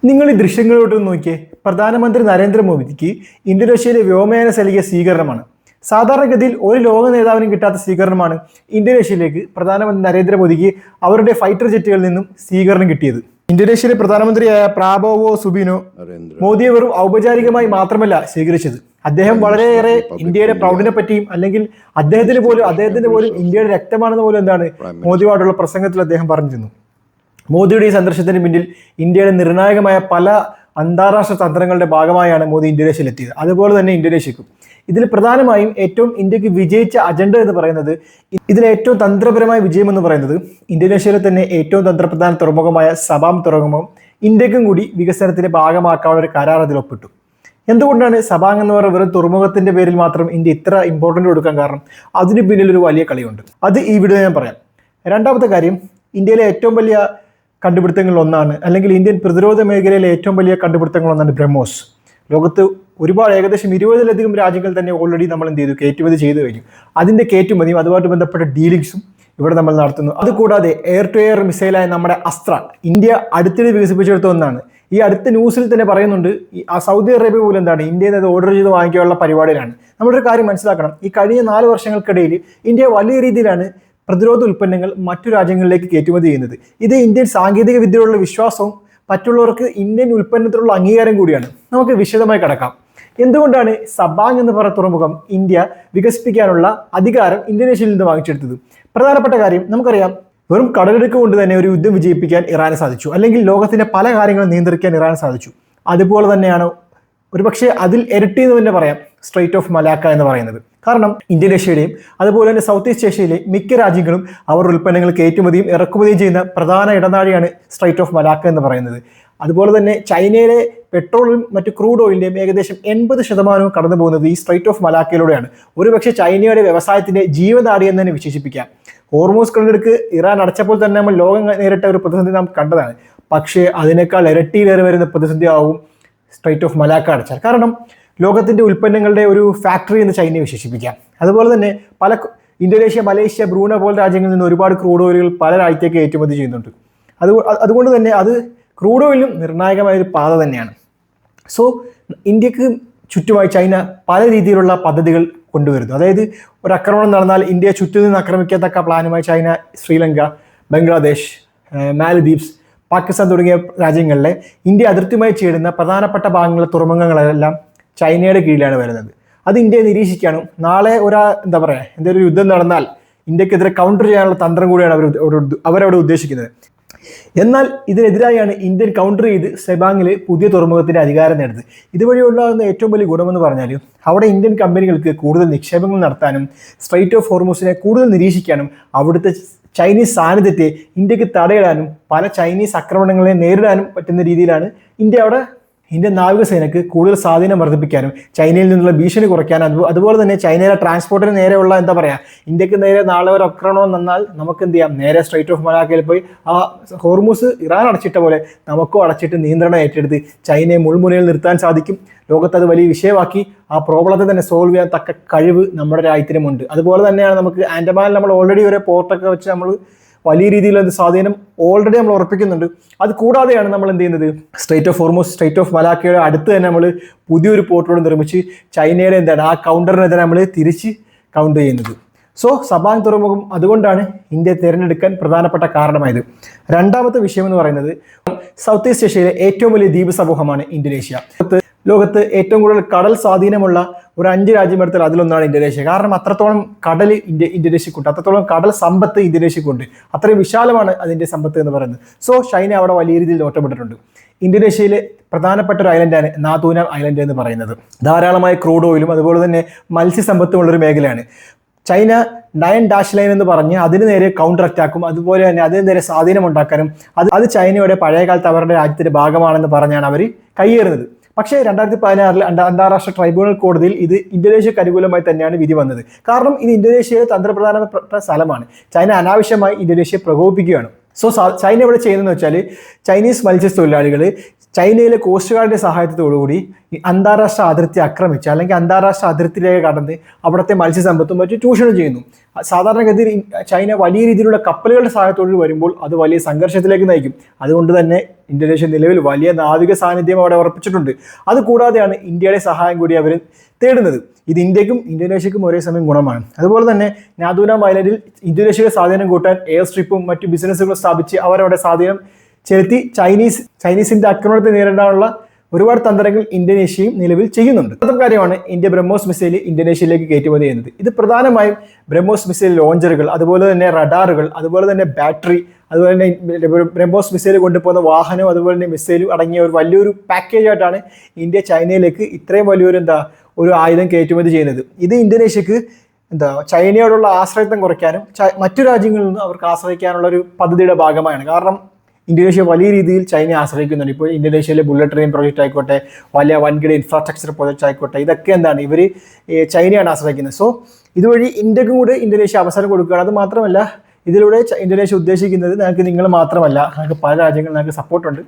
നിങ്ങൾ ഈ ദൃശ്യങ്ങളിലോട്ട് നോക്കിയേ. പ്രധാനമന്ത്രി നരേന്ദ്രമോദിക്ക് ഇന്തോനേഷ്യയിലെ വ്യോമയാന നൽകിയ സ്വീകരണമാണ്. സാധാരണഗതിയിൽ ഒരു ലോക നേതാവിനും കിട്ടാത്ത സ്വീകരണമാണ് ഇന്തോനേഷ്യയിലേക്ക് പ്രധാനമന്ത്രി നരേന്ദ്രമോദിക്ക് അവരുടെ ഫൈറ്റർ ജെറ്റുകളിൽ നിന്നും സ്വീകരണം കിട്ടിയത്. ഇന്തോനേഷ്യയിലെ പ്രധാനമന്ത്രിയായ പ്രാബോവോ സുബിനോ മോദിയെ വെറും ഔപചാരികമായി മാത്രമല്ല സ്വീകരിച്ചത്. അദ്ദേഹം വളരെയേറെ ഇന്ത്യയുടെ പ്രൗഢിനെ പറ്റിയും അല്ലെങ്കിൽ അദ്ദേഹത്തിന്റെ പോലും ഇന്ത്യയുടെ രക്തമാണെന്ന് പോലും മോദിയോടുള്ള പ്രസംഗത്തിൽ അദ്ദേഹം പറഞ്ഞിരുന്നു. മോദിയുടെ ഈ സന്ദർശനത്തിന് പിന്നിൽ ഇന്ത്യയുടെ നിർണായകമായ പല അന്താരാഷ്ട്ര തന്ത്രങ്ങളുടെ ഭാഗമായാണ് മോദി ഇന്തോനേഷ്യയിലെത്തിയത്. അതുപോലെ തന്നെ ഇന്തോനേഷ്യക്കും ഇതിൽ പ്രധാനമായും ഏറ്റവും ഇന്ത്യക്ക് വിജയിച്ച അജണ്ട എന്ന് പറയുന്നത്, ഇതിലെ ഏറ്റവും തന്ത്രപരമായ വിജയം എന്ന് പറയുന്നത് ഇന്തോനേഷ്യയിലെ തന്നെ ഏറ്റവും തന്ത്രപ്രധാന തുറമുഖമായ സബാം തുറമുഖം ഇന്ത്യക്കും കൂടി വികസനത്തിന്റെ ഭാഗമാക്കാനുള്ള ഒരു കരാർ അതിൽ ഒപ്പിട്ടു. എന്തുകൊണ്ടാണ് സബാങ് എന്ന് പറയുന്ന വെറും തുറമുഖത്തിന്റെ പേരിൽ മാത്രം ഇന്ത്യ ഇത്ര ഇമ്പോർട്ടൻ്റ് കൊടുക്കാൻ കാരണം? അതിന് പിന്നിൽ ഒരു വലിയ കളിയുണ്ട്. അത് ഈ വീഡിയോ ഞാൻ പറയാം. രണ്ടാമത്തെ കാര്യം, ഇന്ത്യയിലെ ഏറ്റവും വലിയ കണ്ടുപിടുത്തങ്ങളിൽ ഒന്നാണ്, അല്ലെങ്കിൽ ഇന്ത്യൻ പ്രതിരോധ മേഖലയിലെ ഏറ്റവും വലിയ കണ്ടുപിടുത്തങ്ങൾ ഒന്നാണ് ബ്രഹ്മോസ്. ലോകത്ത് ഒരുപാട് ഏകദേശം 20-ലധികം രാജ്യങ്ങൾ തന്നെ ഓൾറെഡി നമ്മൾ എന്ത് ചെയ്തു, കയറ്റുമതി ചെയ്തു കഴിഞ്ഞു. അതിന്റെ കയറ്റുമതിയും അതുമായിട്ട് ബന്ധപ്പെട്ട ഡീലിങ്സും ഇവിടെ നമ്മൾ നടത്തുന്നു. അതുകൂടാതെ എയർ ടു എയർ മിസൈലായ നമ്മുടെ അസ്ത്ര ഇന്ത്യ അടുത്തിടെ വികസിപ്പിച്ചെടുത്ത ഒന്നാണ്. ഈ അടുത്ത ന്യൂസിൽ തന്നെ പറയുന്നുണ്ട്, സൗദി അറേബ്യ പോലും ഇന്ത്യയിൽ നിന്ന് ഓർഡർ ചെയ്ത് വാങ്ങിക്കാനുള്ള പരിപാടിയിലാണ്. നമ്മളൊരു കാര്യം മനസ്സിലാക്കണം, ഈ കഴിഞ്ഞ 4 വർഷങ്ങൾക്കിടയിൽ ഇന്ത്യ വലിയ രീതിയിലാണ് പ്രതിരോധ ഉൽപ്പന്നങ്ങൾ മറ്റു രാജ്യങ്ങളിലേക്ക് കയറ്റുമതി ചെയ്യുന്നത്. ഇത് ഇന്ത്യൻ സാങ്കേതിക വിദ്യയിലുള്ള വിശ്വാസവും മറ്റുള്ളവർക്ക് ഇന്ത്യൻ ഉൽപ്പന്നത്തിലുള്ള അംഗീകാരം കൂടിയാണ്. നമുക്ക് വിശദമായി കടക്കാം. എന്തുകൊണ്ടാണ് സബാങ് എന്ന് പറയുന്ന തുറമുഖം ഇന്ത്യ വികസിപ്പിക്കാനുള്ള അധികാരം ഇന്തോനേഷ്യയിൽ നിന്ന് വാങ്ങിച്ചെടുത്തത്? പ്രധാനപ്പെട്ട കാര്യം നമുക്കറിയാം, വെറും കടലെടുക്ക് കൊണ്ട് തന്നെ ഒരു യുദ്ധം വിജയിപ്പിക്കാൻ ഇറാന് സാധിച്ചു, അല്ലെങ്കിൽ ലോകത്തിന്റെ പല കാര്യങ്ങളും നിയന്ത്രിക്കാൻ ഇറാന് സാധിച്ചു. അതുപോലെ തന്നെയാണ് ഒരുപക്ഷെ അതിൽ ഇരട്ടി എന്ന് തന്നെ പറയാം സ്ട്രൈറ്റ് ഓഫ് മലാക്ക എന്ന് പറയുന്നത്. കാരണം ഇന്തോനേഷ്യയുടെയും അതുപോലെ തന്നെ സൗത്ത് ഈസ്റ്റ് ഏഷ്യയിലെ മിക്ക രാജ്യങ്ങളും അവർ ഉൽപ്പന്നങ്ങൾ കയറ്റുമതിയും ഇറക്കുമതിയും ചെയ്യുന്ന പ്രധാന ഇടനാഴിയാണ് സ്ട്രൈറ്റ് ഓഫ് മലാക്ക എന്ന് പറയുന്നത്. അതുപോലെ തന്നെ ചൈനയിലെ പെട്രോളും മറ്റു ക്രൂഡ് ഓയിലിന്റെയും ഏകദേശം 80% കടന്നു പോകുന്നത് ഈ സ്ട്രൈറ്റ് ഓഫ് മലാക്കയിലൂടെയാണ്. ഒരുപക്ഷെ ചൈനയുടെ വ്യവസായത്തിന്റെ ജീവനാടി എന്ന് തന്നെ വിശേഷിപ്പിക്കാം. ഹോർമൂസ് കടലെടുക്ക് ഇറാൻ അടച്ചപ്പോൾ തന്നെ നമ്മൾ ലോകം നേരിട്ട ഒരു പ്രതിസന്ധി നാം കണ്ടതാണ്. പക്ഷേ അതിനേക്കാൾ ഇരട്ടിയിലേറെ വരുന്ന പ്രതിസന്ധി ആവും സ്ട്രൈറ്റ് ഓഫ് മലാക്ക അടച്ചാൽ. കാരണം ലോകത്തിന്റെ ഉൽപ്പന്നങ്ങളുടെ ഒരു ഫാക്ടറി എന്ന് ചൈനയെ വിശേഷിപ്പിക്കാം. അതുപോലെ തന്നെ ഇന്തോനേഷ്യ, മലേഷ്യ, ബ്രൂണ പോലെ രാജ്യങ്ങളിൽ നിന്ന് ഒരുപാട് ക്രൂഡ് ഓയിലുകൾ പല രാജ്യത്തേക്ക് കയറ്റുമതി ചെയ്യുന്നുണ്ട്. അതുകൊണ്ട് തന്നെ അത് ക്രൂഡ് ഓയിലും നിർണായകമായ ഒരു പാത തന്നെയാണ്. സോ ഇന്ത്യക്ക് ചുറ്റുമായി ചൈന പല രീതിയിലുള്ള പദ്ധതികൾ കൊണ്ടുവരുന്നു. അതായത് ഒരു ആക്രമണം നടന്നാൽ ഇന്ത്യയെ ചുറ്റും നിന്ന് ആക്രമിക്കത്തക്ക പ്ലാനുമായി ചൈന ശ്രീലങ്ക, ബംഗ്ലാദേശ്, മാലദ്വീപ്സ്, പാകിസ്ഥാൻ തുടങ്ങിയ രാജ്യങ്ങളിലെ ഇന്ത്യ അതിർത്തിയുമായി ചേരുന്ന പ്രധാനപ്പെട്ട ഭാഗങ്ങളിലെ തുറമുഖങ്ങളെല്ലാം ചൈനയുടെ കീഴിലാണ് വരുന്നത്. അത് ഇന്ത്യയെ നിരീക്ഷിക്കാനും നാളെ എന്തെങ്കിലും യുദ്ധം നടന്നാൽ ഇന്ത്യക്കെതിരെ കൗണ്ടർ ചെയ്യാനുള്ള തന്ത്രം കൂടിയാണ് അവരവിടെ ഉദ്ദേശിക്കുന്നത്. എന്നാൽ ഇതിനെതിരായാണ് ഇന്ത്യൻ കൗണ്ടർ ചെയ്ത് സെബാങ്ങിൽ പുതിയ തുറമുഖത്തിന്റെ അധികാരം നേടുന്നത്. ഇതുവഴി ഉണ്ടാകുന്ന ഏറ്റവും വലിയ ഗുണമെന്ന് പറഞ്ഞാൽ അവിടെ ഇന്ത്യൻ കമ്പനികൾക്ക് കൂടുതൽ നിക്ഷേപങ്ങൾ നടത്താനും സ്ട്രൈറ്റ് ഓഫ് ഹോർമൂസിനെ കൂടുതൽ നിരീക്ഷിക്കാനും അവിടുത്തെ ചൈനീസ് സാന്നിധ്യത്തെ ഇന്ത്യക്ക് തടയിടാനും പല ചൈനീസ് ആക്രമണങ്ങളെ നേരിടാനും പറ്റുന്ന രീതിയിലാണ് ഇന്ത്യൻ നാവികസേനയ്ക്ക് കൂടുതൽ സ്വാധീനം വർദ്ധിപ്പിക്കാനും ചൈനയിൽ നിന്നുള്ള ഭീഷണി കുറയ്ക്കാനും അതുപോലെ തന്നെ ചൈനയിലെ ട്രാൻസ്പോർട്ടിന് നേരെയുള്ള ഇന്ത്യക്ക് നേരെ നാളെ ഒരു ആക്രമണം വന്നാൽ നമുക്ക് എന്ത് ചെയ്യാം, നേരെ സ്ട്രൈറ്റ് ഓഫ് മലാക്കയിൽ പോയി ആ ഹോർമൂസ് ഇറാൻ അടച്ചിട്ട പോലെ നമുക്കും അടച്ചിട്ട് നിയന്ത്രണം ഏറ്റെടുത്ത് ചൈനയെ മുൾമുനയിൽ നിർത്താൻ സാധിക്കും. ലോകത്ത് അത് വലിയ വിഷയമാക്കി ആ പ്രോബ്ലത്തെ തന്നെ സോൾവ് ചെയ്യാൻ തക്ക കഴിവ് നമ്മുടെ രാജ്യത്തിനുമുണ്ട്. അതുപോലെ തന്നെയാണ് നമുക്ക് ആൻഡമാനിൽ നമ്മൾ ഓൾറെഡി ഒരു പോർട്ടൊക്കെ വെച്ച് നമ്മൾ വലിയ രീതിയിലുള്ള സ്വാധീനം ഓൾറെഡി നമ്മൾ ഉറപ്പിക്കുന്നുണ്ട്. അത് കൂടാതെയാണ് നമ്മൾ എന്ത് ചെയ്യുന്നത്, strait of Hormuz, strait of മലാക്കയുടെ അടുത്ത് തന്നെ നമ്മൾ പുതിയൊരു പോർട്ടോട് നിർമ്മിച്ച് ചൈനയുടെ ആ കൗണ്ടറിനെ നമ്മൾ തിരിച്ച് കൗണ്ടർ ചെയ്യുന്നത്. സോ സബാങ് തുറമുഖം അതുകൊണ്ടാണ് ഇന്ത്യ തിരഞ്ഞെടുക്കാൻ പ്രധാനപ്പെട്ട കാരണമായത്. രണ്ടാമത്തെ വിഷയം എന്ന് പറയുന്നത്, സൗത്ത് ഈസ്റ്റ് ഏഷ്യയിലെ ഏറ്റവും വലിയ ദ്വീപ് സമൂഹമാണ് ഇന്തോനേഷ്യ. ലോകത്ത് ഏറ്റവും കൂടുതൽ കടൽ സ്വാധീനമുള്ള ഒരു 5 രാജ്യം എടുത്താൽ അതിലൊന്നാണ് ഇന്തോനേഷ്യ. കാരണം അത്രത്തോളം കടൽ ഇന്തോനേഷ്യക്കുണ്ട്, അത്രത്തോളം കടൽ സമ്പത്ത് ഇന്തോനേഷ്യക്കുണ്ട്, അത്രയും വിശാലമാണ് അതിന്റെ സമ്പത്ത് എന്ന് പറയുന്നത്. സോ ചൈന അവിടെ വലിയ രീതിയിൽ നോട്ടപ്പെട്ടിട്ടുണ്ട്. ഇന്തോനേഷ്യയിലെ പ്രധാനപ്പെട്ട ഒരു ഐലൻഡാണ് നാതൂന ഐലൻഡ് എന്ന് പറയുന്നത്. ധാരാളമായ ക്രൂഡ് ഓയിലും അതുപോലെ തന്നെ മത്സ്യസമ്പത്തുമുള്ളൊരു മേഖലയാണ്. ചൈന 9 ലൈൻ എന്ന് പറഞ്ഞ് അതിന് നേരെ കൗണ്ടർ അറ്റാക്കും അതുപോലെ തന്നെ അതിന് നേരെ സ്വാധീനം ഉണ്ടാക്കാനും അത് ചൈനയുടെ പഴയകാലത്ത് അവരുടെ രാജ്യത്തിന്റെ ഭാഗമാണെന്ന് പറഞ്ഞാണ് അവർ കയ്യേറുന്നത്. പക്ഷേ 2016 അന്താരാഷ്ട്ര ട്രൈബ്യൂണൽ കോടതിയിൽ ഇത് ഇന്തോനേഷ്യക്ക് അനുകൂലമായി തന്നെയാണ് വിധി വന്നത്. കാരണം ഇത് ഇന്തോനേഷ്യയിലെ തന്ത്രപ്രധാനപ്പെട്ട സ്ഥലമാണ്. ചൈന അനാവശ്യമായി ഇന്തോനേഷ്യയെ പ്രകോപിപ്പിക്കുകയാണ്. സോ ചൈന ഇവിടെ ചെയ്യുന്നതെന്ന് വെച്ചാൽ ചൈനീസ് മത്സ്യത്തൊഴിലാളികൾ ചൈനയിലെ കോസ്റ്റ് ഗാർഡിന്റെ സഹായത്തോടുകൂടി ഈ അന്താരാഷ്ട്ര അതിർത്തി ആക്രമിച്ച് അല്ലെങ്കിൽ അന്താരാഷ്ട്ര അതിർത്തിയിലേക്ക് കടന്ന് അവിടുത്തെ മത്സ്യസമ്പത്തും മറ്റും ചൂഷണം ചെയ്യുന്നു. സാധാരണഗതിയിൽ ചൈന വലിയ രീതിയിലുള്ള കപ്പലുകളുടെ സഹായത്തോട് വരുമ്പോൾ അത് വലിയ സംഘർഷത്തിലേക്ക് നയിക്കും. അതുകൊണ്ട് തന്നെ ഇന്തോനേഷ്യ നിലവിൽ വലിയ നാവിക സാന്നിധ്യം അവിടെ ഉറപ്പിച്ചിട്ടുണ്ട്. അതുകൂടാതെയാണ് ഇന്ത്യയുടെ സഹായം കൂടി അവർ തേടുന്നത്. ഇത് ഇന്ത്യക്കും ഇന്തോനേഷ്യക്കും ഒരേ സമയം ഗുണമാണ്. അതുപോലെ തന്നെ നാഥൂനാം ഐലൻഡിൽ ഇന്തോനേഷ്യയുടെ സ്വാധീനം കൂട്ടാൻ എയർ സ്ട്രിപ്പും മറ്റു ബിസിനസ്സുകളും സ്ഥാപിച്ച് അവരവിടെ സ്വാധീനം ചെലുത്തി ചൈനീസിന്റെ ആക്രമണത്തെ നേരിടാനുള്ള ഒരുപാട് തന്ത്രങ്ങൾ ഇന്തോനേഷ്യയും നിലവിൽ ചെയ്യുന്നുണ്ട്. അടുത്ത കാര്യമാണ് ഇന്ത്യ ബ്രഹ്മോസ് മിസൈൽ ഇന്തോനേഷ്യയിലേക്ക് കയറ്റുമതി ചെയ്യുന്നത്. ഇത് പ്രധാനമായും ബ്രഹ്മോസ് മിസൈൽ ലോഞ്ചറുകൾ, അതുപോലെ തന്നെ റഡാറുകൾ, അതുപോലെ തന്നെ ബാറ്ററി, അതുപോലെ തന്നെ ബ്രഹ്മോസ് മിസൈൽ കൊണ്ടുപോകുന്ന വാഹനവും അതുപോലെ തന്നെ മിസൈലും അടങ്ങിയ ഒരു വലിയൊരു പാക്കേജ് ആയിട്ടാണ് ഇന്ത്യ ചൈനയിലേക്ക് ഇത്രയും വലിയൊരു ഒരു ആയുധം കയറ്റുമതി ചെയ്യുന്നത്. ഇത് ഇന്തോനേഷ്യക്ക് ചൈനയോടുള്ള ആശ്രയത്വം കുറയ്ക്കാനും മറ്റു രാജ്യങ്ങളിൽ നിന്ന് അവർക്ക് ആശ്രയിക്കാനുള്ള ഒരു പദ്ധതിയുടെ ഭാഗമായാണ്. കാരണം ഇന്തോനേഷ്യ വലിയ രീതിയിൽ ചൈനയെ ആശ്രയിക്കുന്നുണ്ട്. ഇപ്പോൾ ഇന്തോനേഷ്യയിലെ ബുള്ളറ്റ് ട്രെയിൻ പ്രോജക്റ്റ് ആയിക്കോട്ടെ, വലിയ വൻകിട ഇൻഫ്രാസ്ട്രക്ചർ പ്രോജക്റ്റ് ആയിക്കോട്ടെ, ഇതൊക്കെ ഇവർ ചൈനയാണ് ആശ്രയിക്കുന്നത്. സോ ഇതുവഴി ഇന്ത്യക്കും കൂടെ ഇന്തോനേഷ്യ അവസരം കൊടുക്കുകയാണ്. അത് മാത്രമല്ല, ഇതിലൂടെ ഇന്തോനേഷ്യ ഉദ്ദേശിക്കുന്നത് നിങ്ങൾ മാത്രമല്ല, ഞങ്ങൾക്ക് പല രാജ്യങ്ങളും ഞങ്ങൾക്ക് സപ്പോർട്ടുണ്ട്.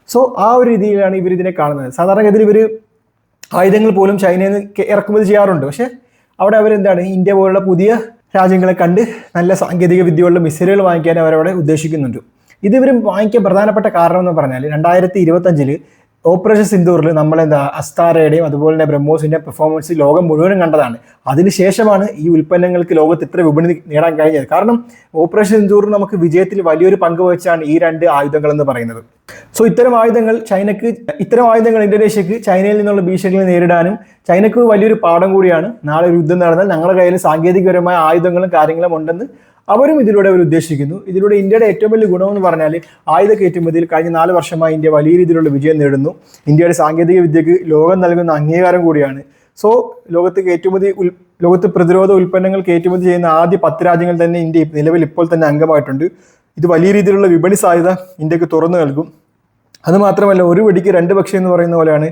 സോ ആ ഒരു രീതിയിലാണ് ഇവർ ഇതിനെ കാണുന്നത്. സാധാരണഗതിയിൽ ഇവർ ആയുധങ്ങൾ പോലും ചൈനയിൽ നിന്ന് ഇറക്കുമതി ചെയ്യാറുണ്ട്. പക്ഷേ അവിടെ ഇന്ത്യ പോലുള്ള പുതിയ രാജ്യങ്ങളെ കണ്ട് നല്ല സാങ്കേതിക വിദ്യയുള്ള മിസൈലുകൾ വാങ്ങിക്കാൻ അവരവിടെ ഉദ്ദേശിക്കുന്നുണ്ട്. ഇത് ഇവർ വാങ്ങിക്കാൻ പ്രധാനപ്പെട്ട കാരണം എന്ന് പറഞ്ഞാൽ 2025 ഓപ്പറേഷൻ സിന്ദൂറിൽ അസ്താരയുടെയും അതുപോലെ തന്നെ ബ്രഹ്മോസിന്റെ പെർഫോമൻസ് ലോകം മുഴുവനും കണ്ടതാണ്. അതിനുശേഷമാണ് ഈ ഉൽപ്പന്നങ്ങൾക്ക് ലോകത്ത് ഇത്ര വിപണി നേടാൻ കഴിഞ്ഞത്. കാരണം ഓപ്പറേഷൻ സിന്ദൂർ നമുക്ക് വിജയത്തിൽ വലിയൊരു പങ്ക് വഹിച്ചാണ് ഈ 2 ആയുധങ്ങൾ എന്ന് പറയുന്നത്. സോ ഇത്തരം ആയുധങ്ങൾ ഇന്തോനേഷ്യക്ക് ചൈനയിൽ നിന്നുള്ള ഭീഷണികളെ നേരിടാനും ചൈനക്ക് വലിയൊരു പാഠം കൂടിയാണ്. നാളെ ഒരു യുദ്ധം നടന്നാൽ ഞങ്ങളുടെ കയ്യിൽ സാങ്കേതികപരമായ ആയുധങ്ങളും കാര്യങ്ങളും ഉണ്ടെന്ന് അവരും ഇതിലൂടെ അവർ ഉദ്ദേശിക്കുന്നു. ഇതിലൂടെ ഇന്ത്യയുടെ ഏറ്റവും വലിയ ഗുണമെന്ന് പറഞ്ഞാൽ ആയുധ കയറ്റുമതിയിൽ കഴിഞ്ഞ 4 വർഷമായി ഇന്ത്യ വലിയ രീതിയിലുള്ള വിജയം നേടുന്നു. ഇന്ത്യയുടെ സാങ്കേതിക വിദ്യക്ക് ലോകം നൽകുന്ന അംഗീകാരം കൂടിയാണ്. സോ ലോകത്ത് പ്രതിരോധ ഉൽപ്പന്നങ്ങൾ കയറ്റുമതി ചെയ്യുന്ന ആദ്യ 10 രാജ്യങ്ങൾ തന്നെ ഇന്ത്യ നിലവിൽ ഇപ്പോൾ തന്നെ അംഗമായിട്ടുണ്ട്. ഇത് വലിയ രീതിയിലുള്ള വിപണി സാധ്യത ഇന്ത്യക്ക് തുറന്നു നൽകും. അതുമാത്രമല്ല, ഒരു വെടിക്ക് 2 പക്ഷി എന്ന് പറയുന്ന പോലെയാണ്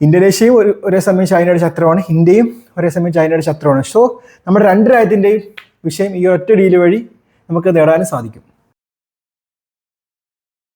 ഇന്തോനേഷ്യയും ഒരേ സമയം ചൈനയുടെ ശത്രുവാണ്, ഇന്ത്യയും ഒരേ സമയം ചൈനയുടെ ശത്രുവാണ്. സോ നമ്മുടെ 2 രാജ്യത്തിൻ്റെയും വിഷയം ഈ ഒറ്റ ഡീല് വഴി നമുക്ക് നേടാനും സാധിക്കും.